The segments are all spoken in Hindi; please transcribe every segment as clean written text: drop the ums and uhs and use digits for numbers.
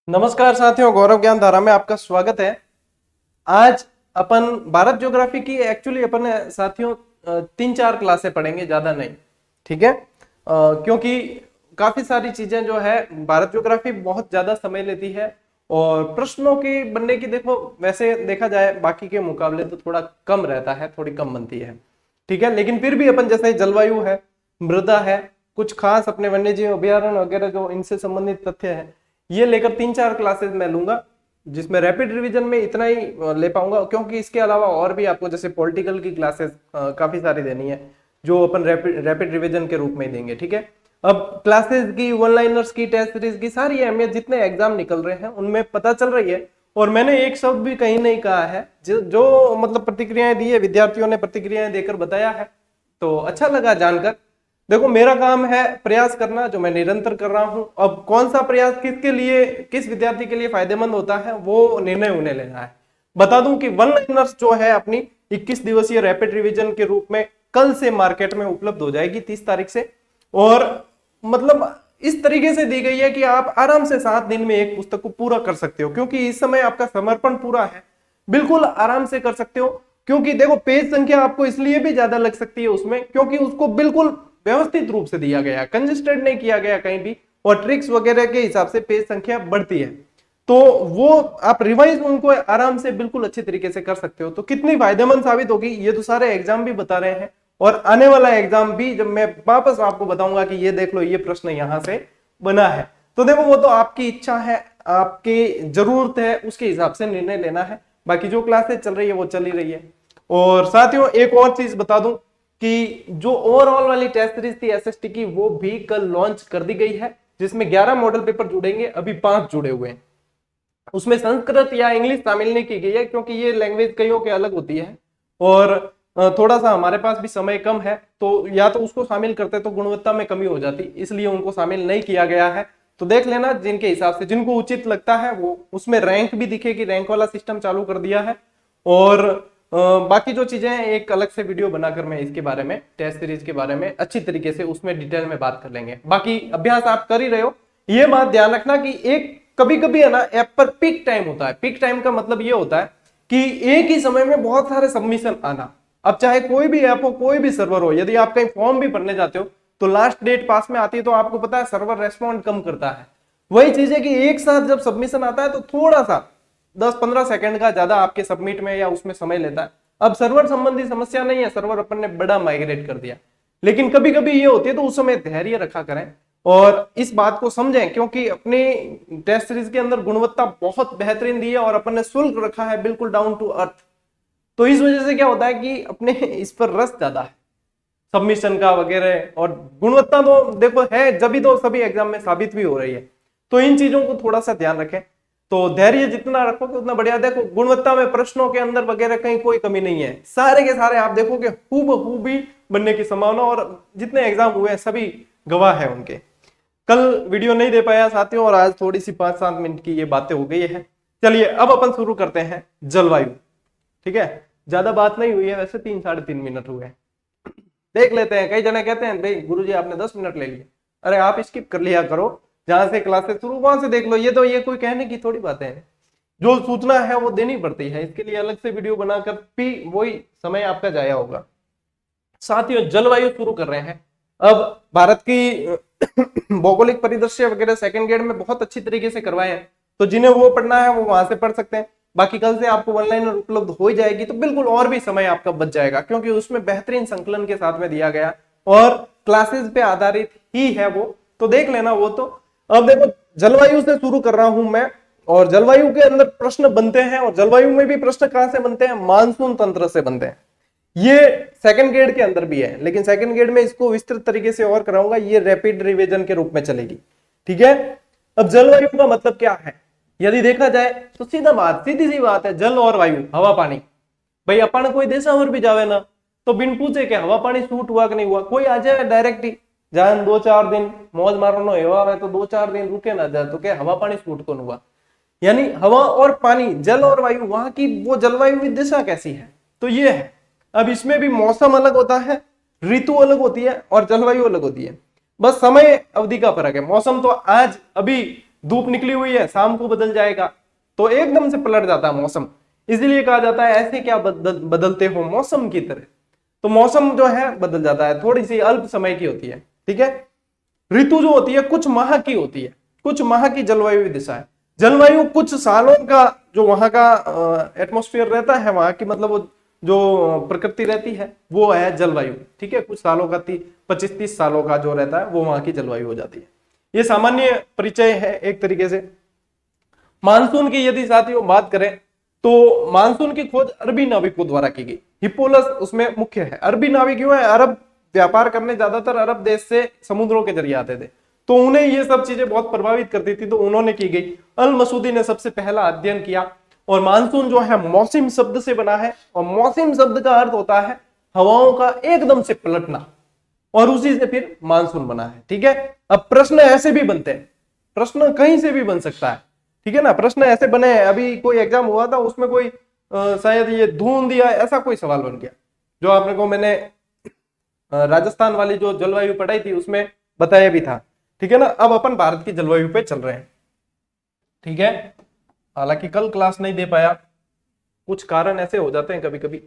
नमस्कार साथियों, गौरव ज्ञान धारा में आपका स्वागत है। आज अपन भारत ज्योग्राफी की एक्चुअली अपन साथियों 3-4 क्लासें पढ़ेंगे, ज्यादा नहीं। ठीक है। क्योंकि काफी सारी चीजें जो है भारत ज्योग्राफी बहुत ज्यादा समय लेती है और प्रश्नों की बनने की देखो वैसे देखा जाए बाकी के मुकाबले तो थोड़ा कम रहता है, थोड़ी कम बनती है। ठीक है, लेकिन फिर भी अपन जैसे जलवायु है, मृदा है, कुछ खास अपने वन्य जीव अभ्यारण्य वगैरह जो इनसे संबंधित तथ्य है, ये लेकर 3-4 क्लासेस मैं लूंगा, जिसमें रैपिड रिवीजन में इतना ही ले पाऊंगा। क्योंकि इसके अलावा और भी आपको जैसे पॉलिटिकल की क्लासेस काफी सारी देनी है, जो अपन रैपिड रिवीजन के रूप में देंगे। ठीक है। अब क्लासेस की, वन लाइनर्स की, टेस्ट सीरीज की सारी अहमियत जितने एग्जाम निकल रहे हैं उनमें पता चल रही है। और मैंने एक शब्द भी कहीं नहीं कहा है, जो मतलब प्रतिक्रियाएं दी है, विद्यार्थियों ने प्रतिक्रियाएं देकर बताया है, तो अच्छा लगा जानकर। देखो, मेरा काम है प्रयास करना, जो मैं निरंतर कर रहा हूं। अब कौन सा प्रयास किसके लिए, किस विद्यार्थी के लिए फायदेमंद होता है, वो निर्णय उन्हें लेना है। बता दूं कि वन लाइनर्स जो है अपनी 21 दिवसीय रैपिड रिवीजन के रूप में कल से मार्केट में उपलब्ध हो जाएगी, 30 तारीख से। और मतलब इस तरीके से दी गई है कि आप आराम से 7 दिन में एक पुस्तक को पूरा कर सकते हो, क्योंकि इस समय आपका समर्पण पूरा है, बिल्कुल आराम से कर सकते हो। क्योंकि देखो, पेज संख्या आपको इसलिए भी ज्यादा लग सकती है उसमें, क्योंकि उसको बिल्कुल व्यवस्थित रूप से दिया गया है, कंजेस्टेड नहीं किया गया कहीं भी, और ट्रिक्स वगैरह के हिसाब से पेज संख्या बढ़ती है। तो वो आप रिवाइज उनको आराम से बिल्कुल अच्छे तरीके से कर सकते हो। तो कितनी फायदेमंद साबित होगी ये तो सारे एग्जाम भी बता रहे हैं, और आने वाला एग्जाम भी जब मैं वापस आपको बताऊंगा कि ये देख लो ये प्रश्न यहां से बना है, तो देखो वो तो आपकी इच्छा है, आपकी जरूरत है, उसके हिसाब से निर्णय लेना है। बाकी जो क्लासेस चल रही है वो चल ही रही है। और साथियों एक और चीज बता दूं कि जो ओवरऑल वाली टेस्ट सीरीज थी एसएसटी की, वो भी कल लॉन्च कर दी गई है, जिसमें 11 मॉडल पेपर जुड़ेंगे, अभी 5 जुड़े हुए हैं। उसमें संस्कृत या इंग्लिश शामिल नहीं की गई है, क्योंकि ये लैंग्वेज कईयों के अलग होती है और थोड़ा सा हमारे पास भी समय कम है, तो या तो उसको शामिल करते तो गुणवत्ता में कमी हो जाती, इसलिए उनको शामिल नहीं किया गया है। तो देख लेना, जिनके हिसाब से जिनको उचित लगता है वो उसमें रैंक भी दिखेगी, रैंक वाला सिस्टम चालू कर दिया है। और बाकी जो चीजें हैं एक अलग से वीडियो बनाकर मैं इसके बारे में, टेस्ट सीरीज के बारे में अच्छी तरीके से उसमें डिटेल में बात कर लेंगे। बाकी अभ्यास आप कर ही रहे हो, ये बात ध्यान रखना कि एक कभी कभी है ना ऐप पर पीक टाइम होता है। पीक टाइम का मतलब ये होता है कि एक ही समय में बहुत सारे सबमिशन आना। अब चाहे कोई भी ऐप हो, कोई भी सर्वर हो, यदि आप कहीं फॉर्म भी भरने जाते हो तो लास्ट डेट पास में आती है, तो आपको पता है सर्वर रेस्पॉन्ड कम करता है। वही चीज है कि एक साथ जब सबमिशन आता है तो थोड़ा सा 10-15 सेकंड का ज्यादा आपके सबमिट में या उसमें समय लेता है। अब सर्वर संबंधी समस्या नहीं है, सर्वर अपन ने बड़ा माइग्रेट कर दिया, लेकिन कभी कभी ये होती है, तो उस समय धैर्य रखा करें और इस बात को समझें, क्योंकि अपने टेस्ट सीरीज के अंदर गुणवत्ता बहुत बेहतरीन दी है और अपन ने शुल्क रखा है बिल्कुल डाउन टू अर्थ। तो इस वजह से क्या होता है कि अपने इस पर रस ज्यादा है सबमिशन का वगैरह, और गुणवत्ता तो देखो है, जब भी तो सभी एग्जाम में साबित भी हो रही है। तो इन चीजों को थोड़ा सा ध्यान रखें, तो धैर्य जितना रखोगे उतना बढ़िया। देखो, गुणवत्ता में प्रश्नों के अंदर वगैरह कहीं कोई कमी नहीं है, सारे के सारे आप देखोगे हूबहू भी बनने की संभावना, और जितने एग्जाम हुए हैं सभी गवाह है उनके। कल वीडियो नहीं दे पाया साथियों, और आज थोड़ी सी 5-7 मिनट की ये बातें हो गई है। चलिए अब अपन शुरू करते हैं जलवायु। ठीक है, ज्यादा बात नहीं हुई है वैसे, 3-3.5 मिनट हुए हैं, देख लेते हैं। कई जने कहते हैं भाई गुरुजी आपने 10 मिनट ले लिए, अरे आप स्किप कर लिया करो, जहां से क्लासेस शुरू वहां से देख लो। ये तो ये कोई कहने की थोड़ी बातें हैं, जो सूचना है वो देनी पड़ती है, इसके लिए अलग से वीडियो बनाकर भी वही समय आपका जाया होगा। साथियों जलवायु शुरू कर रहे हैं। अब भारत की भौगोलिक परिदृश्य वगैरह सेकंड ग्रेड में बहुत अच्छी तरीके से करवाए हैं, तो जिन्हें वो पढ़ना है वो वहां से पढ़ सकते हैं। बाकी कल से आपको वन लाइनर उपलब्ध हो जाएगी, तो बिल्कुल और भी समय आपका बच जाएगा, क्योंकि उसमें बेहतरीन संकलन के साथ में दिया गया और क्लासेस पे आधारित ही है वो, तो देख लेना वो तो। अब देखो, जलवायु से शुरू कर रहा हूं मैं, और जलवायु के अंदर प्रश्न बनते हैं, और जलवायु में भी प्रश्न कहां से बनते हैं, मानसून तंत्र से बनते हैं। ये सेकंड ग्रेड के अंदर भी है, लेकिन सेकंड ग्रेड में इसको विस्तृत तरीके से और कराऊंगा, ये रैपिड रिवीजन के रूप में चलेगी। ठीक है। अब जलवायु का मतलब क्या है, यदि देखा जाए तो सीधी सी बात है, जल और वायु, हवा पानी। भाई अपन कोई देशावर भी जावे ना, तो बिन पूछे कि हवा पानी सूट हुआ कि नहीं हुआ, कोई आ जाए डायरेक्ट ही, जान 2-4 दिन मौज मारनो हेवा है तो 2-4 दिन रुके ना जाए, तो क्या हवा पानी सूट कौन हुआ। यानी हवा और पानी, जल और वायु, वहां की वो जलवायु दिशा कैसी है, तो ये है। अब इसमें भी मौसम अलग होता है, ऋतु अलग होती है और जलवायु अलग होती है, बस समय अवधि का फर्क है। मौसम तो आज अभी धूप निकली हुई है, शाम को बदल जाएगा, तो एकदम से पलट जाता है मौसम। इसलिए कहा जाता है ऐसे क्या बदलते हो मौसम की तरह। तो मौसम जो है बदल जाता है, थोड़ी सी अल्प समय की होती है, ठीक है। ऋतु जो होती है कुछ माह की होती है, कुछ माह की जलवायु दिशा है। जलवायु कुछ सालों का जो वहां का एटमॉस्फेयर रहता है, वहां की मतलब वो जो प्रकृति रहती है वो है जलवायु, ठीक है। कुछ सालों का 25-30 सालों का जो रहता है वो वहां की जलवायु हो जाती है। ये सामान्य परिचय है एक तरीके से। मानसून की यदि साथियों बात करें तो मानसून की खोज अरबी नाविकों द्वारा की गई। हिप्पोलस उसमें मुख्य है। अरबी नाविक क्यों है? अरब व्यापार करने ज्यादातर अरब देश से समुद्रों के जरिए आते थे, तो उन्हें ये सब चीजें बहुत प्रभावित करती थी, तो उन्होंने की गई। अल मसूदी ने सबसे पहला अध्ययन किया। और मानसून जो है मौसम शब्द से बना है, और मौसम शब्द का अर्थ होता है हवाओं का एकदम से पलटना, और उसी से फिर मानसून बना है, ठीक है। अब प्रश्न ऐसे भी बनते हैं, प्रश्न कहीं से भी बन सकता है, ठीक है ना। प्रश्न ऐसे बने हैं, अभी कोई एग्जाम हुआ था उसमें कोई शायद ये धुंध या ऐसा कोई सवाल बन गया, जो आपने को मैंने राजस्थान वाली जो जलवायु पढ़ाई थी उसमें बताया भी था, ठीक है ना। अब अपन भारत की जलवायु पे चल रहे हैं, ठीक है। हालांकि कल क्लास नहीं दे पाया, कुछ कारण ऐसे हो जाते हैं कभी कभी।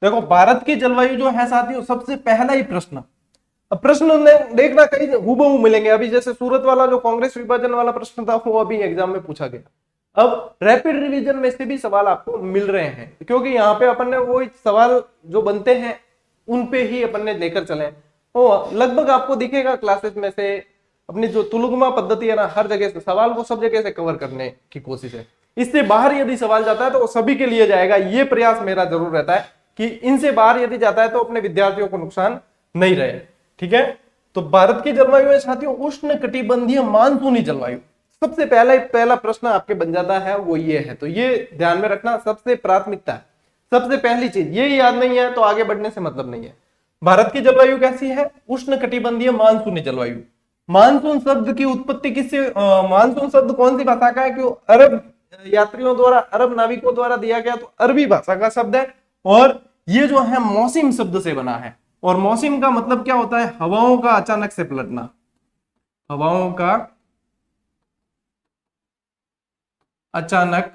देखो भारत की जलवायु जो है साथियों, सबसे पहला ही प्रश्न, अब प्रश्न ने देखना कहीं हूबहू मिलेंगे। अभी जैसे सूरत वाला जो कांग्रेस विभाजन वाला प्रश्न था वो अभी एग्जाम में पूछा गया। अब रैपिड रिवीजन में से भी सवाल आपको मिल रहे हैं, क्योंकि यहाँ पे अपन ने वो सवाल जो बनते हैं उन पे ही अपन ने लेकर चले। लगभग आपको दिखेगा क्लासेस में से अपनी जो तुलुगमा पद्धति है ना, हर जगह से सवाल को सब जगह से कवर करने की कोशिश है। इससे बाहर यदि सवाल जाता है तो वो सभी के लिए जाएगा, ये प्रयास मेरा जरूर रहता है कि इनसे बाहर यदि जाता है तो अपने विद्यार्थियों को नुकसान नहीं रहे, ठीक है। तो भारत की जलवायु में साथियों उष्ण कटिबंधीय मानसूनी जलवायु, सबसे पहला प्रश्न आपके बन जाता है वो ये है। तो ये ध्यान में रखना, सबसे प्राथमिकता है, सबसे पहली चीज ये याद नहीं है तो आगे बढ़ने से मतलब नहीं है। भारत की जलवायु कैसी है? उष्ण कटिबंधीय मानसूनी जलवायु। मानसून शब्द की उत्पत्ति किससे, मानसून शब्द कौन सी भाषा का है? क्यों अरब यात्रियों द्वारा, अरब नाविकों द्वारा दिया गया, तो अरबी भाषा का शब्द है। और ये जो है मौसम शब्द से बना है, और मौसम का मतलब क्या होता है? हवाओं का अचानक से पलटना, हवाओं का अचानक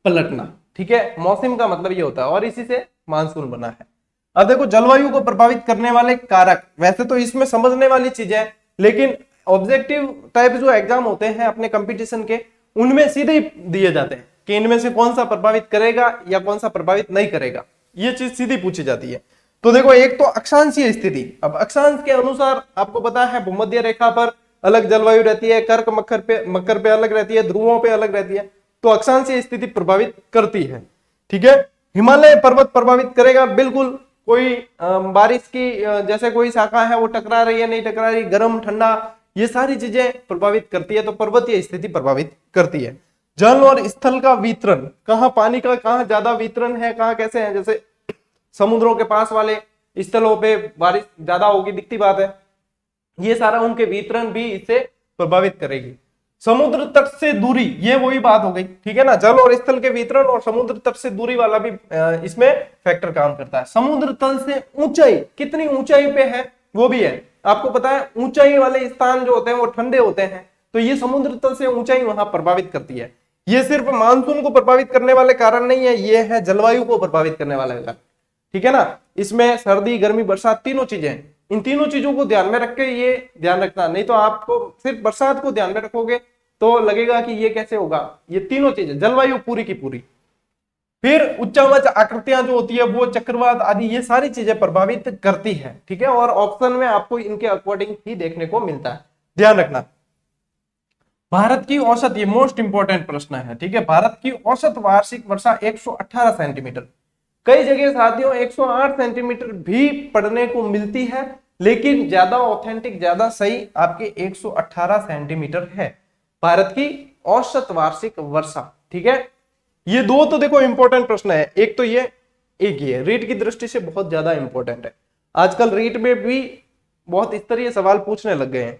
पलटना, ठीक है। मौसम का मतलब ये होता है, और इसी से मानसून बना है। अब देखो जलवायु को प्रभावित करने वाले कारक, वैसे तो इसमें समझने वाली चीजें हैं, लेकिन ऑब्जेक्टिव टाइप जो एग्जाम होते हैं अपने कंपटीशन के, उनमें सीधे ही दिए जाते हैं कि इनमें से कौन सा प्रभावित करेगा या कौन सा प्रभावित नहीं करेगा, ये चीज सीधी पूछी जाती है। तो देखो एक तो अक्षांशीय स्थिति। अब अक्षांश के अनुसार आपको पता है भूमध्य रेखा पर अलग जलवायु रहती है, कर्क मकर पे अलग रहती है, ध्रुवों पे अलग रहती है, तो अक्षांशीय स्थिति प्रभावित करती है, ठीक है। हिमालय पर्वत प्रभावित करेगा, बिल्कुल। कोई बारिश की जैसे कोई शाखा है वो टकरा रही है नहीं टकरा रही, गर्म ठंडा, ये सारी चीजें प्रभावित करती है, तो पर्वतीय स्थिति प्रभावित करती है। जल और स्थल का वितरण, कहाँ पानी का कहाँ ज्यादा वितरण है, कहाँ कैसे है, जैसे समुद्रों के पास वाले स्थलों पे बारिश ज्यादा होगी, दिखती बात है, ये सारा उनके वितरण भी इससे प्रभावित करेगी। समुद्र तट से दूरी, ये वही बात हो गई, ठीक है ना। जल और स्थल के वितरण और समुद्र तट से दूरी वाला भी इसमें फैक्टर काम करता है। समुद्र तल से ऊंचाई, कितनी ऊंचाई पे है वो भी है। आपको पता है ऊंचाई वाले स्थान जो होते हैं वो ठंडे होते हैं, तो ये समुद्र तल से ऊंचाई वहां प्रभावित करती है। ये सिर्फ मानसून को प्रभावित करने वाले कारण नहीं है, ये है जलवायु को प्रभावित करने वाले कारण, ठीक है ना। इसमें सर्दी गर्मी बरसात तीनों चीजें हैं, इन तीनों चीजों को ध्यान में रख के ये ध्यान रखना, नहीं तो आपको सिर्फ बरसात को ध्यान में रखोगे तो लगेगा कि ये कैसे होगा। ये तीनों चीजें जलवायु पूरी की पूरी। फिर उच्चावच आकृतियां जो होती है वो चक्रवात आदि, ये सारी चीजें प्रभावित करती है, ठीक है। और ऑप्शन में आपको इनके अकॉर्डिंग ही देखने को मिलता है, ध्यान रखना। भारत की औसत, ये मोस्ट इंपोर्टेंट प्रश्न है, ठीक है। भारत की औसत वार्षिक वर्षा 118 सेंटीमीटर, कई जगह साथियों 108 सेंटीमीटर भी पढ़ने को मिलती है, लेकिन ज्यादा ऑथेंटिक ज्यादा सही आपके 118 सेंटीमीटर है भारत की औसत वार्षिक वर्षा, ठीक है। ये दो तो देखो इंपॉर्टेंट प्रश्न है, एक तो ये, एक ये रीट की दृष्टि से बहुत ज्यादा इंपॉर्टेंट है। आजकल रीट में भी बहुत स्तरीय सवाल पूछने लग गए हैं।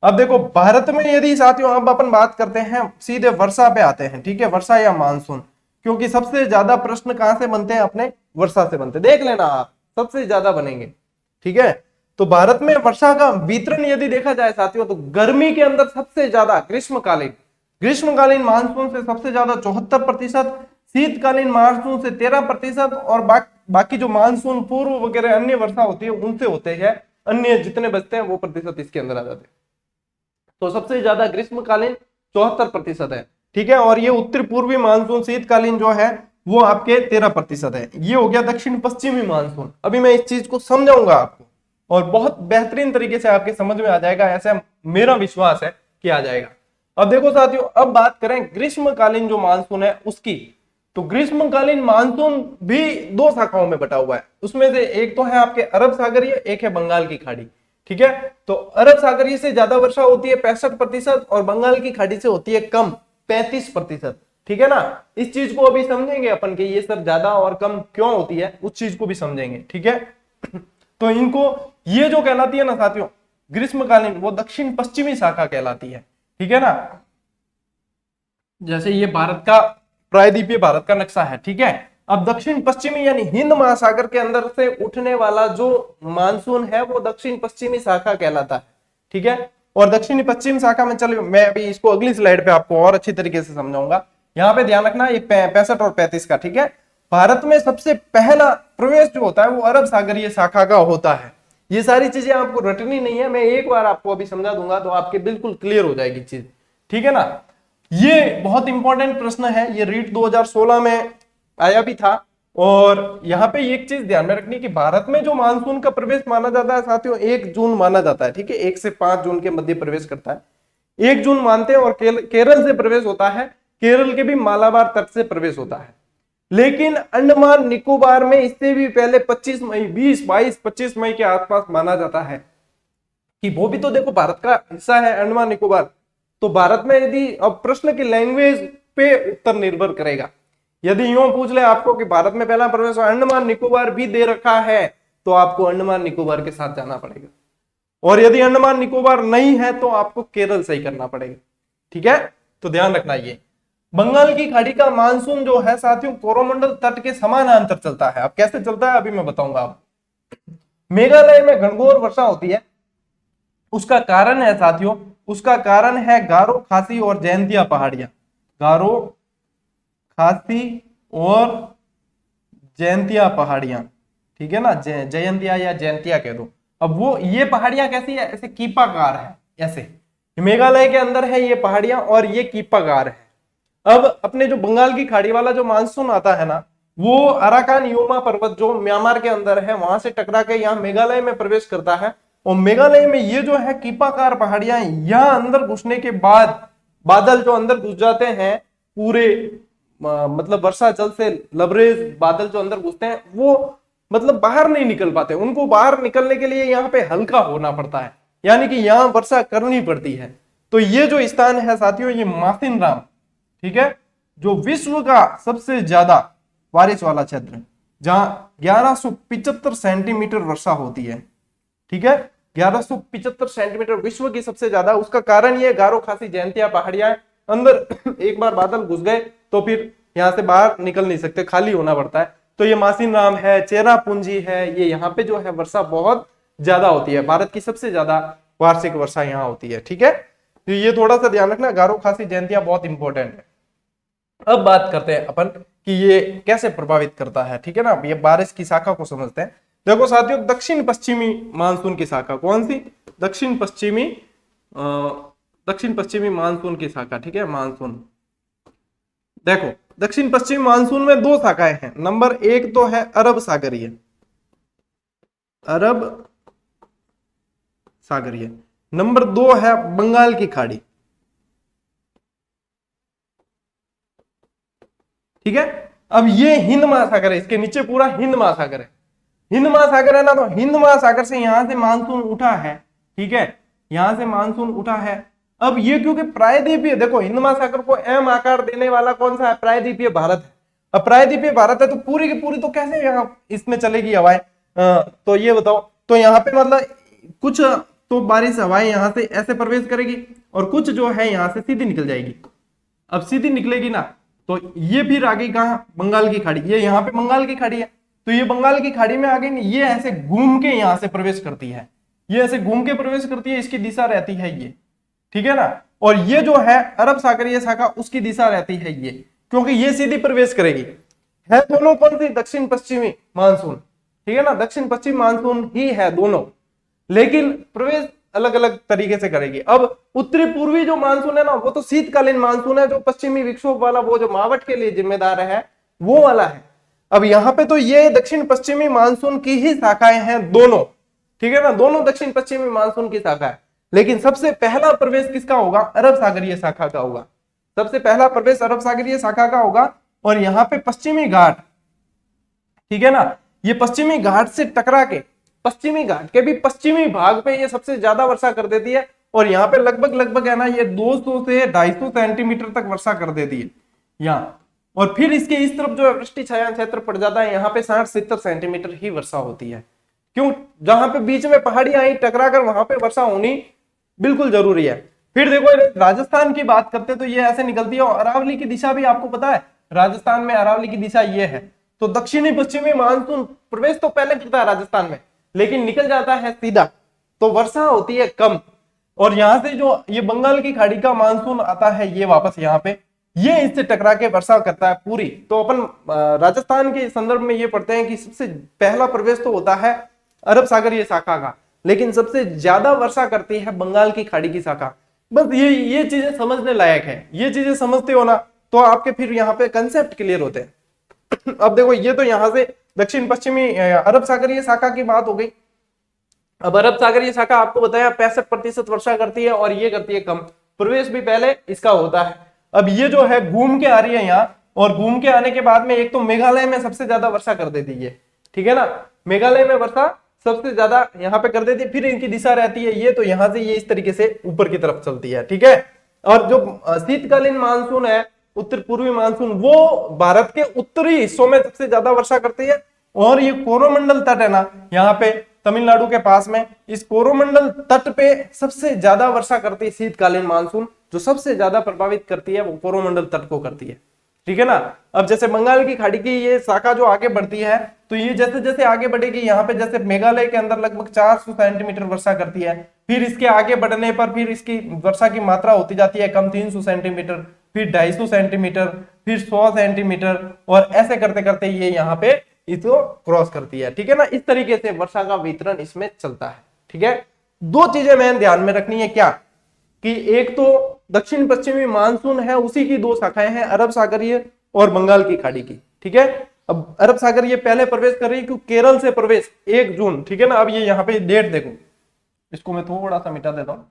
अब देखो भारत में यदि साथियों अब अपन बात करते हैं, सीधे वर्षा पे आते हैं, ठीक है, वर्षा या मानसून, क्योंकि सबसे ज्यादा प्रश्न कहां से बनते हैं? अपने वर्षा से बनते हैं, देख लेना आप, सबसे ज्यादा बनेंगे, ठीक है। तो भारत में वर्षा का वितरण यदि देखा जाए साथियों, तो गर्मी के अंदर सबसे ज्यादा ग्रीष्मकालीन मानसून से सबसे ज्यादा 74%, शीतकालीन मानसून से 13%, और बाकी जो मानसून पूर्व वगैरह अन्य वर्षा होती है उनसे होते हैं, अन्य जितने बचते हैं वो प्रतिशत इसके अंदर आ जाते हैं। तो सबसे ज्यादा ग्रीष्मकालीन 74% है, ठीक है। और ये उत्तर पूर्वी मानसून शीतकालीन जो है वो आपके 13% है। ये हो गया दक्षिण पश्चिमी मानसून। अभी मैं इस चीज को समझाऊंगा आपको और बहुत बेहतरीन तरीके से आपके समझ में आ जाएगा, ऐसा मेरा विश्वास है कि आ जाएगा। अब देखो साथियों, अब बात करें ग्रीष्मकालीन जो मानसून है उसकी, तो ग्रीष्मकालीन मानसून भी दो शाखाओं में बटा हुआ है। उसमें से एक तो है आपके अरब सागरीय, एक है बंगाल की खाड़ी, ठीक है। तो अरब सागरीय से ज्यादा वर्षा होती है 65%, और बंगाल की खाड़ी से होती है कम 35%, ठीक है ना। इस चीज को अभी समझेंगे अपन कि ये सब ज्यादा और कम क्यों होती है, उस चीज को भी समझेंगे, ठीक है। तो इनको ये जो कहलाती है ना साथियों ग्रीष्मकालीन, वो दक्षिण पश्चिमी शाखा कहलाती है, ठीक है ना। जैसे ये भारत का प्रायद्वीपीय भारत का नक्शा है, ठीक है। अब दक्षिण पश्चिमी यानी हिंद महासागर के अंदर से उठने वाला जो मानसून है वो दक्षिण पश्चिमी शाखा कहलाता है, ठीक है। और दक्षिणी पश्चिम शाखा में चलिए, मैं अभी इसको अगली स्लाइड पे आपको और अच्छी तरीके से समझाऊंगा। यहाँ पे ध्यान रखना ये 65 और 35 का, ठीक है। भारत में सबसे पहला प्रवेश जो होता है वो अरब सागरीय शाखा का होता है। ये सारी चीजें आपको रटनी नहीं है, मैं एक बार आपको अभी समझा दूंगा तो आपके बिल्कुल क्लियर हो जाएगी चीज, ठीक है ना। ये बहुत इंपॉर्टेंट प्रश्न है, ये रीट 2016 में आया भी था। और यहाँ पे एक चीज ध्यान में रखनी कि भारत में जो मानसून का प्रवेश माना जाता है साथियों 1 जून माना जाता है, ठीक है। 1 से 5 जून के मध्य प्रवेश करता है, 1 जून मानते हैं। और केरल से प्रवेश होता है, केरल के भी मालाबार तट से प्रवेश होता है। लेकिन अंडमान निकोबार में इससे भी पहले 25 मई 20, 22, 25 मई के आसपास माना जाता है कि वो भी तो देखो भारत का हिस्सा है अंडमान निकोबार। तो भारत में यदि अब प्रश्न की लैंग्वेज पे उत्तर निर्भर करेगा। यदि यूं पूछ ले आपको कि भारत में पहला प्रवेश अंडमान निकोबार भी दे रखा है तो आपको अंडमान निकोबार के साथ जाना पड़ेगा, और यदि अंडमान निकोबार नहीं है तो आपको केरल से ही करना पड़ेगा, ठीक है। तो ध्यान रखना, ये बंगाल की खाड़ी का मानसून जो है साथियों कोरोमंडल तट के समानांतर चलता है। अब कैसे चलता है अभी मैं बताऊंगा आपको। मेघालय में घनघोर वर्षा होती है, उसका कारण है साथियों, उसका कारण है गारो, खासी और जयंतिया पहाड़ियां। गारो, खासी और जयंतिया पहाड़ियां, ठीक है ना। जयंतिया या जयंतिया कह दो। अब वो ये पहाड़ियां कैसी है, ऐसे कीपाकार है, ऐसे मेघालय के अंदर है ये पहाड़ियां और ये कीपाकार है। अब अपने जो बंगाल की खाड़ी वाला जो मानसून आता है ना, वो अराकान योमा पर्वत जो म्यांमार के अंदर है वहां से टकरा के यहाँ मेघालय में प्रवेश करता है। और मेघालय में ये जो है कीपाकार पहाड़ियां, यहाँ अंदर घुसने के बाद बादल जो अंदर घुस जाते हैं पूरे, मतलब वर्षा जल से लबरेज बादल जो अंदर घुसते हैं वो मतलब बाहर नहीं निकल पाते। उनको बाहर निकलने के लिए यहाँ पे हल्का होना पड़ता है, यानी कि यहाँ वर्षा करनी पड़ती है। तो ये जो स्थान है साथियों ये मासिनराम, ठीक है, जो विश्व का सबसे ज्यादा बारिश वाला क्षेत्र, जहां 1175 सेंटीमीटर वर्षा होती है, ठीक है। 1175 सेंटीमीटर विश्व की सबसे ज्यादा। उसका कारण ये गारो, खासी, जयंतिया पहाड़ियां अंदर एक बार बादल घुस गए तो फिर यहां से बाहर निकल नहीं सकते, खाली होना पड़ता है। तो ये मासिनराम है, चेरापूंजी है, ये यहाँ पे जो है वर्षा बहुत ज्यादा होती है। भारत की सबसे ज्यादा वार्षिक वर्षा यहाँ होती है, ठीक है। तो ये थोड़ा सा ध्यान रखना, गारो, खासी, जयंतिया बहुत इंपॉर्टेंट है। अब बात करते हैं अपन कि ये कैसे प्रभावित करता है, ठीक है ना। ये बारिश की शाखा को समझते हैं। देखो साथियों दक्षिण पश्चिमी मानसून की शाखा कौन सी, दक्षिण पश्चिमी मानसून की शाखा, ठीक है। मानसून देखो दक्षिण पश्चिमी मानसून में दो शाखाएं हैं। नंबर 1 तो है अरब सागरीय, नंबर 2 है बंगाल की खाड़ी, ठीक है। अब ये हिंद महासागर है, इसके नीचे पूरा हिंद महासागर है। हिंद महासागर है ना, तो हिंद महासागर से यहां से मानसून उठा है, ठीक है, यहां से मानसून उठा है। अब ये क्योंकि प्रायद्वीपीय, देखो हिंद महासागर को एम आकार देने वाला कौन सा है, प्रायद्वीपीय भारत है। अब प्रायद्वीपीय भारत है तो पूरी की पूरी तो कैसे यहाँ इसमें चलेगी हवाएं, तो ये बताओ। तो यहाँ पे मतलब कुछ तो बारिश हवाएं यहाँ से ऐसे प्रवेश करेगी और कुछ जो है यहाँ से सीधी निकल जाएगी। अब सीधी निकलेगी ना तो ये फिर आ गई कहाँ, बंगाल की खाड़ी। ये यहाँ पे बंगाल की खाड़ी है तो ये बंगाल की खाड़ी में आ गई, ये ऐसे घूम के यहाँ से प्रवेश करती है, ये ऐसे घूम के प्रवेश करती है, इसकी दिशा रहती है ये, ठीक है ना। और ये जो है अरब सागरीय शाखा, उसकी दिशा रहती है ये, क्योंकि ये सीधी प्रवेश करेगी। है दोनों कौन सी? दक्षिण पश्चिमी मानसून, ठीक है ना, दक्षिण पश्चिम मानसून ही है दोनों, लेकिन प्रवेश अलग अलग तरीके से करेगी। अब उत्तरी पूर्वी जो मानसून है ना, वो तो शीतकालीन मानसून है, जो पश्चिमी विक्षोभ वाला, वो जो मावट के लिए जिम्मेदार है, वो वाला है। अब यहाँ पे तो ये दक्षिण पश्चिमी मानसून की ही शाखाएं हैं दोनों, ठीक है ना, दोनों दक्षिण पश्चिमी मानसून की शाखा है। लेकिन सबसे पहला प्रवेश किसका होगा? अरब सागरीय शाखा का होगा। सबसे पहला प्रवेश अरब सागरीय शाखा का होगा। और यहाँ पे पश्चिमी घाट, ठीक है ना, ये पश्चिमी घाट से टकरा के, पश्चिमी घाट के भी पश्चिमी भाग पे ये सबसे ज्यादा वर्षा कर देती है। और यहाँ पे लगभग है ना, ये 200 से 250 सेंटीमीटर तक वर्षा कर देती है यहाँ। और फिर इसके इस तरफ जो वृष्टि छाया क्षेत्र पड़ जाता है, यहाँ पे 60-70 सेंटीमीटर ही वर्षा होती है। क्यों? जहां पे बीच में पहाड़ियां आई टकरा कर, वहां पे वर्षा होनी बिल्कुल जरूरी है। फिर देखो राजस्थान की बात करते तो ये ऐसे निकलती है। और अरावली की दिशा भी आपको पता है, राजस्थान में अरावली की दिशा ये है। तो दक्षिणी पश्चिमी मानसून प्रवेश तो पहले करता है राजस्थान में, लेकिन निकल जाता है सीधा, तो वर्षा होती है कम। और यहां से जो ये बंगाल की खाड़ी का मानसून आता है, ये वापस यहाँ पे, ये इससे टकरा के वर्षा करता है पूरी। तो अपन राजस्थान के संदर्भ में ये पढ़ते हैं कि सबसे पहला प्रवेश तो होता है अरब सागरीय शाखा का, लेकिन सबसे ज्यादा वर्षा करती है बंगाल की खाड़ी की शाखा। बस ये चीजें समझने लायक है। ये चीजें समझते हो ना, तो आपके फिर यहाँ पे कंसेप्ट क्लियर होते हैं। अब देखो, ये तो यहाँ से दक्षिण पश्चिमी अरब सागरीय शाखा की बात हो गई। अब अरब सागरीय शाखा आपको बताया 65% वर्षा करती है, और ये करती है कम। प्रवेश भी पहले इसका होता है। अब ये जो है घूम के आ रही है यहाँ, और घूम के आने के बाद में एक तो मेघालय में सबसे ज्यादा वर्षा कर देती है, ठीक है ना, मेघालय में वर्षा सबसे ज्यादा यहाँ पे कर देती है। फिर इनकी दिशा रहती है ये, तो यहाँ से ये इस तरीके से ऊपर की तरफ चलती है, ठीक है। और जो शीतकालीन मानसून है, उत्तर पूर्वी मानसून, वो भारत के उत्तरी हिस्सों में सबसे ज्यादा वर्षा करती है। और ये कोरोमंडल तट है ना, यहाँ पे तमिलनाडु के पास में, इस कोरोमंडल तट पे सबसे ज्यादा वर्षा करती है शीतकालीन मानसून। जो सबसे ज्यादा प्रभावित करती है वो कोरोमंडल तट को करती है, ठीक है ना। अब जैसे बंगाल की खाड़ी की ये शाखा जो आगे बढ़ती है, तो ये जैसे जैसे आगे बढ़ेगी, यहाँ पे जैसे मेघालय के अंदर लगभग 400 सेंटीमीटर वर्षा करती है। फिर इसके आगे बढ़ने पर फिर इसकी वर्षा की मात्रा होती जाती है कम, 300 सेंटीमीटर, फिर 250 सेंटीमीटर, फिर 100 सेंटीमीटर, और ऐसे करते करते ये यहाँ पे इसको क्रॉस करती है, ठीक है ना। इस तरीके से वर्षा का वितरण इसमें चलता है, ठीक है। दो चीजें मैंने ध्यान में रखनी है, क्या कि एक तो दक्षिण पश्चिमी मानसून है, उसी की दो शाखाएं हैं, अरब सागरीय और बंगाल की खाड़ी की, ठीक है। अब अरब सागरीय पहले प्रवेश कर रही है, क्योंकि केरल से प्रवेश 1 जून, ठीक है ना। अब ये यहाँ पे डेट देखो, इसको मैं थोड़ा सा मिटा देता हूं,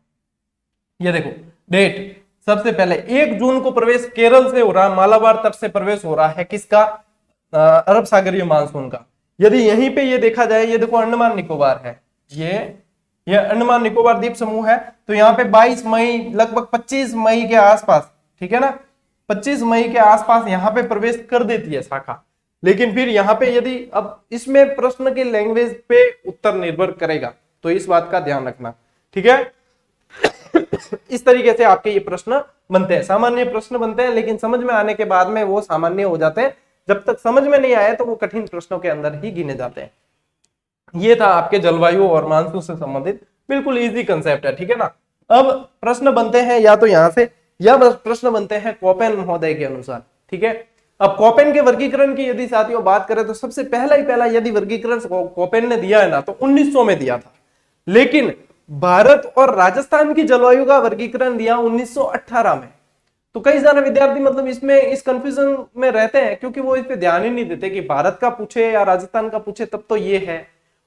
ये देखो डेट, सबसे पहले 1 जून को प्रवेश केरल से हो रहा है, मालाबार तट से प्रवेश हो रहा है, किसका? अरब सागरीय मानसून का। यदि यहीं पे ये देखा जाए, ये देखो अंडमान निकोबार है, ये अंडमान निकोबार द्वीप समूह है, तो यहाँ पे 22 मई, लगभग 25 मई के आसपास, ठीक है ना, 25 मई के आसपास यहाँ पे प्रवेश कर देती है शाखा। लेकिन फिर यहाँ पे यदि, अब इसमें प्रश्न के लैंग्वेज पे उत्तर निर्भर करेगा, तो इस बात का ध्यान रखना, ठीक है। इस तरीके से आपके ये प्रश्न बनते हैं, सामान्य प्रश्न बनते हैं, लेकिन समझ में आने के बाद में वो सामान्य हो जाते हैं। जब तक समझ में नहीं आए तो वो कठिन प्रश्नों के अंदर ही गिने जाते हैं। ये था आपके जलवायु और मानसून से संबंधित बिल्कुल इजी कंसेप्ट है, ठीक है ना। अब प्रश्न बनते हैं या तो यहां से, या प्रश्न बनते हैं कोपेन महोदय के अनुसार, ठीक है। अब कोपेन के वर्गीकरण की यदि साथियों बात करें, तो सबसे पहला यदि वर्गीकरण कोपेन ने दिया है ना, तो 1900 में दिया था। लेकिन भारत और राजस्थान की जलवायु का वर्गीकरण दिया 1918 में। तो कई सारे विद्यार्थी मतलब इसमें इस कंफ्यूजन में रहते हैं, क्योंकि वो इस पे ध्यान ही नहीं देते कि भारत का पूछे या राजस्थान का पूछे तब तो ये है।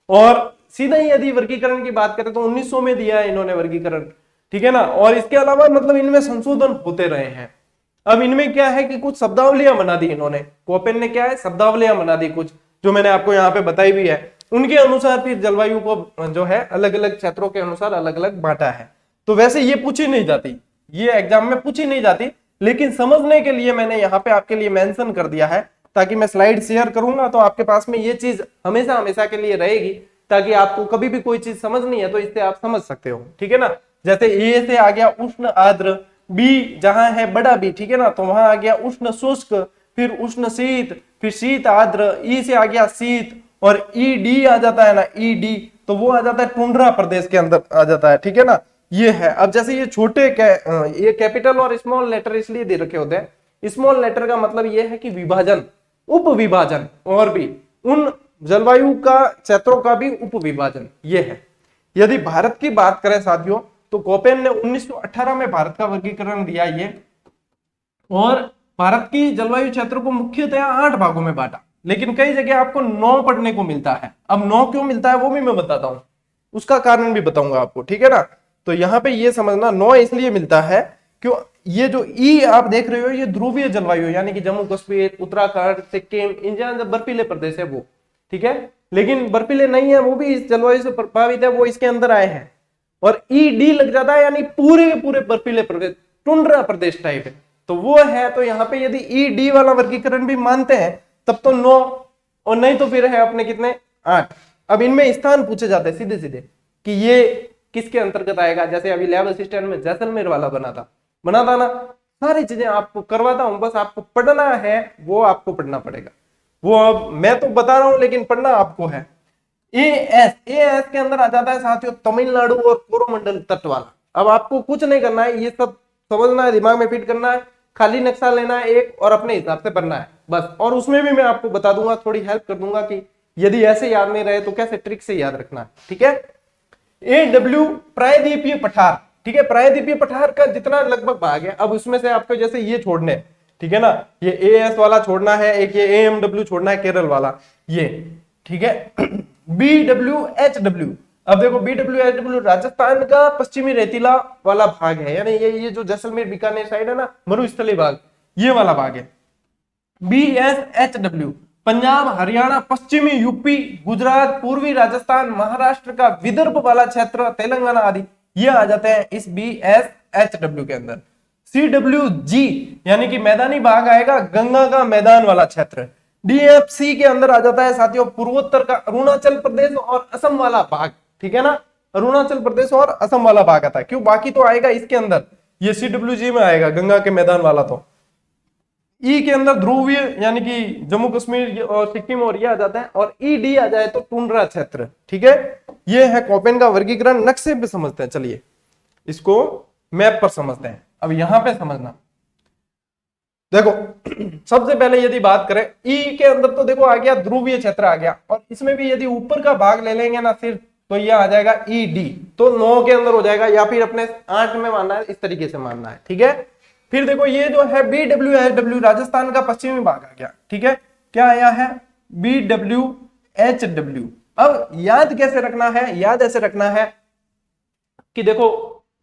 और सीधा ही यदि वर्गीकरण की बात करें तो 1900 में दिया है इन्होंने वर्गीकरण, ठीक है ना। और इसके अलावा मतलब इनमें संशोधन होते रहे हैं। अब इनमें क्या है कि कुछ शब्दावलियां बना दी इन्होंने, कोपेन ने क्या है, शब्दावलियां बना दी कुछ, जो मैंने आपको यहाँ पे बताई भी है। उनके अनुसार फिर जलवायु को जो है अलग अलग क्षेत्रों के अनुसार अलग अलग बांटा है। तो वैसे ये पूछी नहीं जाती, ये एग्जाम में पूछी नहीं जाती, लेकिन समझने के लिए मैंने यहाँ पे आपके लिए मेंशन कर दिया है, ताकि मैं स्लाइड शेयर करूंगा तो आपके पास में ये चीज हमेशा हमेशा के लिए रहेगी, ताकि आपको कभी भी कोई चीज समझनी है तो इससे आप समझ सकते हो, ठीक है ना। जैसे ए से आ गया उष्ण आर्द्र, बी जहां है बड़ा बी, ठीक है ना, तो वहां आ गया उष्ण शुष्क, फिर उष्ण शीत, फिर शीत आर्द्र, ई से आ गया शीत, और ई डी आ जाता है ना, ई डी, तो वो आ जाता है टुंड्रा प्रदेश के अंदर आ जाता है, ठीक है ना। ये है। अब जैसे ये छोटे ये कैपिटल और स्मॉल लेटर इसलिए दे रखे होते हैं, स्मॉल लेटर का मतलब ये है कि विभाजन, उप विभाजन, और भी उन जलवायु का क्षेत्रों का भी उप विभाजन ये है। यदि भारत की बात करें साथियों, तो कोपेन ने 1918 में भारत का वर्गीकरण दिया ये, और भारत की जलवायु क्षेत्र को मुख्यतः 8 भागों में बांटा, लेकिन कई जगह आपको 9 पढ़ने को मिलता है। अब 9 क्यों मिलता है वो भी मैं बताता हूं, उसका कारण भी बताऊंगा आपको, ठीक है ना। तो यहाँ पे ये समझना 9 इसलिए मिलता है क्यों, ये जो ई आप देख रहे हो ये ध्रुवीय जलवायु, यानी कि जम्मू कश्मीर, उत्तराखंड, सिक्किम, इन जहाँ बर्फीले प्रदेश है वो, ठीक है। लेकिन बर्फीले नहीं है, वो भी इस जलवायु से प्रभावित है, वो इसके अंदर आए हैं। और ई डी लग जाता है, यानी पूरे के पूरे बर्फीले प्रदेश, टुंड्रा प्रदेश टाइप है, तो वो है। तो यहाँ पे यदि ई डी वाला वर्गीकरण भी मानते हैं तब तो 9, और नहीं तो फिर है अपने कितने 8। अब इनमें स्थान पूछे जाते हैं सीधे सीधे कि ये किसके अंतर्गत आएगा। जैसे अभी लैब असिस्टेंट में जैसलमेर वाला बना था ना, सारी चीजें आपको करवाता हूं, बस आपको पढ़ना है, वो आपको पढ़ना पड़ेगा। वो अब मैं तो बता रहा हूं लेकिन पढ़ना आपको है। एएस के अंदर आ जाता है साथियों तमिलनाडु और कोरोमंडल तट वाला। अब आपको कुछ नहीं करना है, ये सब समझना है, दिमाग में फिट करना है, खाली नक्शा लेना है एक और अपने हिसाब से पढ़ना है बस। और उसमें भी मैं आपको बता दूंगा, थोड़ी हेल्प कर दूंगा कि यदि ऐसे याद नहीं रहे तो कैसे ट्रिक से याद रखना है, ठीक है। AW प्रायद्वीपीय पठार, ठीक है, प्रायद्वीपीय पठार का जितना लगभग भाग है, अब उसमें से आपको जैसे ये छोड़ने, ठीक है ना, ये AS वाला छोड़ना है, एक ये AMW छोड़ना है केरल वाला ये, ठीक है। BWHW, अब देखो BWHW राजस्थान का पश्चिमी रेतीला वाला भाग है, यानी ये जो जैसलमेर बीकानेर साइड है ना, मरुस्थलीय भाग, ये वाला भाग है। BSHW पंजाब, हरियाणा, पश्चिमी यूपी, गुजरात, पूर्वी राजस्थान, महाराष्ट्र का विदर्भ वाला क्षेत्र, तेलंगाना आदि, ये आ जाते हैं इस BSHW के अंदर। CWG यानी कि मैदानी भाग आएगा, गंगा का मैदान वाला क्षेत्र। DFC के अंदर आ जाता है साथियों पूर्वोत्तर का अरुणाचल प्रदेश और असम वाला भाग, ठीक है ना, अरुणाचल प्रदेश और असम वाला भाग आता है। क्यों, बाकी तो आएगा इसके अंदर, ये CWG में आएगा गंगा के मैदान वाला। तो ई के अंदर ध्रुवीय यानी कि जम्मू कश्मीर और सिक्किम और ये आ जाता है, और ED आ जाए तो टुंड्रा क्षेत्र, ठीक है। ये है कोपेन का वर्गीकरण। नक्शे पे समझते हैं, चलिए इसको मैप पर समझते हैं। अब यहां पे समझना, देखो सबसे पहले यदि बात करें ई के अंदर, तो देखो आ गया ध्रुवीय क्षेत्र आ गया, और इसमें भी यदि ऊपर का भाग ले लेंगे ना सिर्फ, तो यह आ जाएगा ED, तो 9 के अंदर हो जाएगा, या फिर अपने 8 में मानना है, इस तरीके से मानना है, ठीक है। फिर देखो ये जो है BWHW राजस्थान का पश्चिमी भाग आ गया, ठीक है। क्या आया है BWHW। अब याद कैसे रखना है, याद ऐसे रखना है कि देखो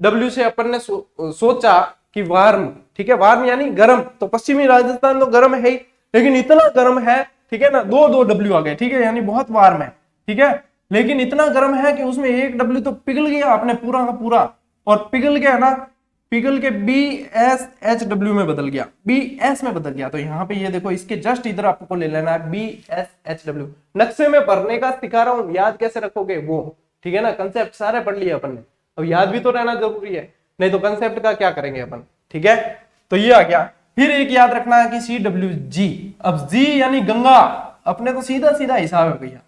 W से अपन ने सोचा कि वार्म, ठीक है, वार्म यानी गर्म, तो पश्चिमी राजस्थान तो गर्म है ही, लेकिन इतना गर्म है, ठीक है ना, दो W आ गए, ठीक है, यानी बहुत वार्म है, ठीक है। लेकिन इतना गर्म है कि उसमें एक W तो पिघल गया आपने पूरा का पूरा, और पिघल गया ना, पिघल के BSHW में बदल गया, BS में बदल गया। तो यहाँ पे ये देखो, इसके जस्ट इधर आपको ले लेना है BSHW। नक्शे में भरने का सिखा रहा हूँ, याद कैसे रखोगे वो, ठीक है ना। कंसेप्ट सारे पढ़ लिए अपन ने, अब याद भी तो रहना जरूरी है, नहीं तो कंसेप्ट का क्या करेंगे अपन, ठीक है। तो ये आ गया। फिर एक याद रखना है कि CWG। अब G यानी गंगा, अपने तो सीधा सीधा हिसाब है भैया,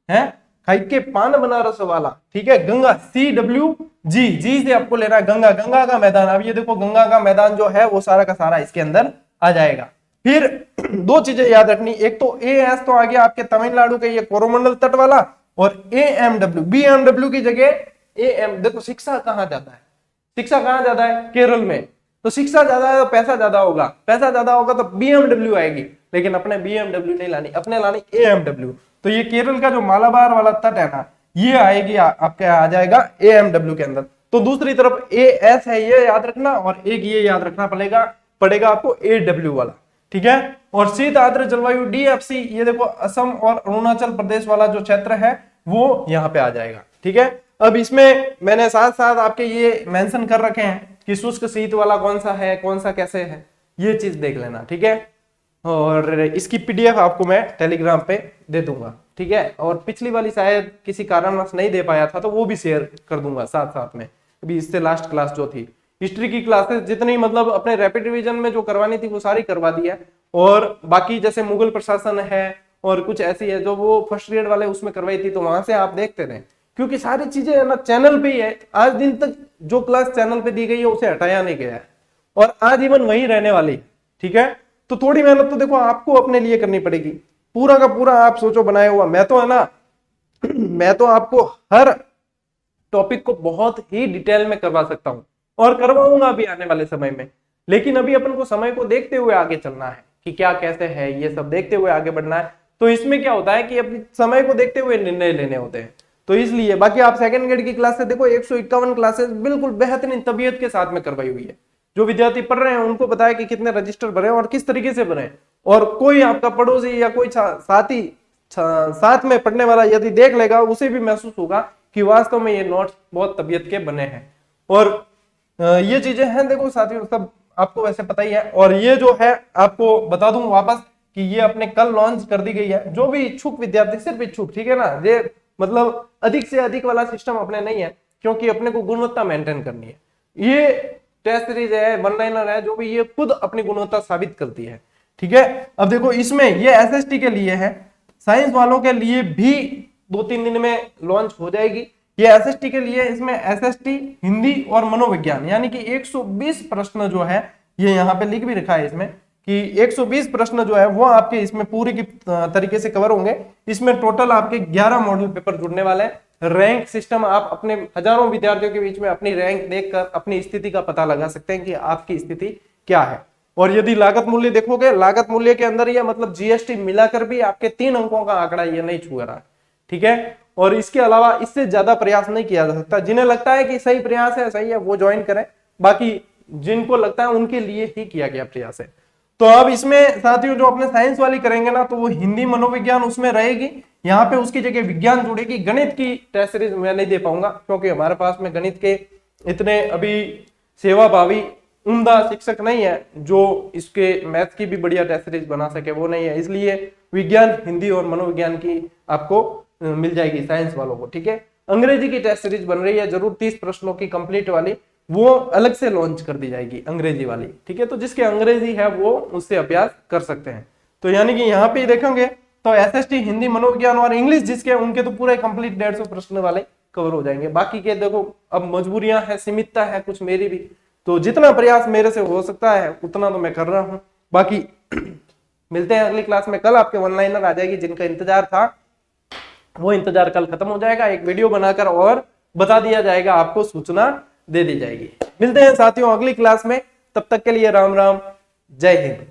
है खाई के पान बनारस वाला, ठीक है, गंगा CWG, जी से आपको लेना है गंगा, गंगा का मैदान। अब ये देखो गंगा का मैदान जो है वो सारा का सारा इसके अंदर आ जाएगा। फिर दो चीजें याद रखनी, एक तो AS तो आ गया आपके तमिलनाडु के ये कोरोमंडल तट वाला, और AMW, BMW की जगह AM। देखो शिक्षा कहाँ जाता है, शिक्षा कहाँ जाता है, केरल में, तो शिक्षा ज्यादा है तो पैसा ज्यादा होगा, पैसा ज्यादा होगा तो BMW आएगी, लेकिन अपने BMW नहीं लानी, अपने लानी AMW। तो ये केरल का जो मालाबार वाला तट है ना, ये आएगी आपके आ जाएगा AMW के अंदर। तो दूसरी तरफ AS है, ये याद रखना, और एक ये याद रखना पड़ेगा आपको AW वाला, ठीक है। और शीत आर्द्र जलवायु DFC, ये देखो असम और अरुणाचल प्रदेश वाला जो क्षेत्र है वो यहाँ पे आ जाएगा, ठीक है। अब इसमें मैंने साथ साथ आपके ये मेंशन कर रखे हैं कि शुष्क शीत वाला कौन सा है, कौन सा कैसे है, ये चीज देख लेना, ठीक है। और इसकी PDF आपको मैं टेलीग्राम पे दे दूंगा, ठीक है। और पिछली वाली शायद किसी कारणवश नहीं दे पाया था, तो वो भी शेयर कर दूंगा साथ साथ में। अभी इससे लास्ट क्लास जो थी हिस्ट्री की क्लासेस जितनी, मतलब अपने रैपिड रिवीजन में जो करवानी थी वो सारी करवा दी है, और बाकी जैसे मुगल प्रशासन है और कुछ ऐसी है जो वो फर्स्ट ग्रेड वाले उसमें करवाई थी, तो वहां से आप देखते रहे, क्योंकि सारी चीजें है ना चैनल पे ही है। आज दिन तक जो क्लास चैनल पे दी गई है उसे हटाया नहीं गया है और आज इवन वही रहने वाली है। ठीक है, तो थोड़ी मेहनत तो देखो आपको अपने लिए करनी पड़ेगी। पूरा का पूरा आप सोचो बनाया हुआ, मैं तो है ना मैं तो आपको हर टॉपिक को बहुत ही डिटेल में करवा सकता हूं और करवाऊंगा भी आने वाले समय में। लेकिन अभी अपन को समय को देखते हुए आगे चलना है कि क्या कैसे है, ये सब देखते हुए आगे बढ़ना है। तो इसमें क्या होता है कि अपने समय को देखते हुए निर्णय लेने होते हैं। तो इसलिए बाकी आप सेकंड ग्रेड की क्लास से देखो 151 क्लासेस बिल्कुल बेहतरीन तबीयत के साथ में करवाई हुई है। जो विद्यार्थी पढ़ रहे हैं उनको बताया कि कितने रजिस्टर भरे और किस तरीके से भरे, और कोई आपका पड़ोसी या कोई साथी साथ में पढ़ने वाला यदि देख लेगा उसे भी महसूस होगा कि वास्तव में ये नोट्स बहुत तबीयत के बने हैं। और ये चीजें हैं देखो साथियों, सब आपको वैसे पता ही है। और ये जो है आपको बता दूं वापस कि ये अपने कल लॉन्च कर दी गई है। जो भी इच्छुक विद्यार्थी, सिर्फ इच्छुक, ठीक है ना, ये मतलब अधिक से अधिक वाला सिस्टम अपने नहीं है, क्योंकि अपने को गुणवत्ता मेंटेन करनी है। ये टेस्ट सीरीज है, वन लाइनर है, जो भी, ये खुद अपनी गुणवत्ता साबित करती है। ठीक है, अब देखो इसमें ये एसएसटी के लिए है, साइंस वालों के लिए भी 2-3 दिन में लॉन्च हो जाएगी। ये एसएसटी के लिए, इसमें एसएसटी हिंदी और मनोविज्ञान यानी कि 120 प्रश्न जो है, ये यहाँ पे लिख भी रखा है इसमें कि 120 प्रश्न जो है वो आपके इसमें पूरी की तरीके से कवर होंगे। इसमें टोटल आपके 11 मॉडल पेपर जुड़ने वाले हैं। रैंक सिस्टम, आप अपने हजारों विद्यार्थियों के बीच में अपनी रैंक देखकर अपनी स्थिति का पता लगा सकते हैं कि आपकी स्थिति क्या है। और यदि लागत मूल्य देखोगे, लागत मूल्य के अंदर ये मतलब जीएसटी मिलाकर भी आपके 3 अंकों का आंकड़ा ये नहीं छू रहा है। ठीक है, और इसके अलावा इससे ज्यादा प्रयास नहीं किया जा सकता। जिन्हें लगता है कि सही प्रयास है, सही है, वो ज्वाइन करें, बाकी जिनको लगता है उनके लिए ही किया गया प्रयास है। तो अब इसमें साथियों जो अपने साइंस वाली करेंगे ना, तो वो हिंदी मनोविज्ञान उसमें रहेगी, यहाँ पे उसकी जगह विज्ञान जुड़ेगी। गणित की टेस्ट सीरीज मैं नहीं दे पाऊंगा क्योंकि हमारे पास में गणित के इतने अभी सेवाभावी उम्दा शिक्षक नहीं है जो इसके मैथ की भी बढ़िया टेस्ट सीरीज बना सके, वो नहीं है। इसलिए विज्ञान, हिंदी और मनोविज्ञान की आपको मिल जाएगी साइंस वालों को। ठीक है, अंग्रेजी की टेस्ट सीरीज बन रही है जरूर 30 प्रश्नों की कंप्लीट वाली, वो अलग से लॉन्च कर दी जाएगी अंग्रेजी वाली। ठीक है, तो जिसके अंग्रेजी है वो उससे अभ्यास कर सकते हैं। तो यानी कि यहाँ पे देखेंगे तो एसएसटी, हिंदी, मनोविज्ञान और इंग्लिश जिसके, उनके तो पूरे कंप्लीट 150 प्रश्न वाले कवर हो जाएंगे। बाकी के देखो अब मजबूरियां है, सीमितता है कुछ मेरी भी, तो जितना प्रयास मेरे से हो सकता है उतना तो मैं कर रहा हूं। बाकी मिलते हैं अगली क्लास में। कल आपके वन लाइनर आ जाएगी, जिनका इंतजार था वो इंतजार कल खत्म हो जाएगा। एक वीडियो बनाकर और बता दिया जाएगा, आपको सूचना दे दी जाएगी। मिलते हैं साथियों अगली क्लास में, तब तक के लिए राम राम, जय हिंद।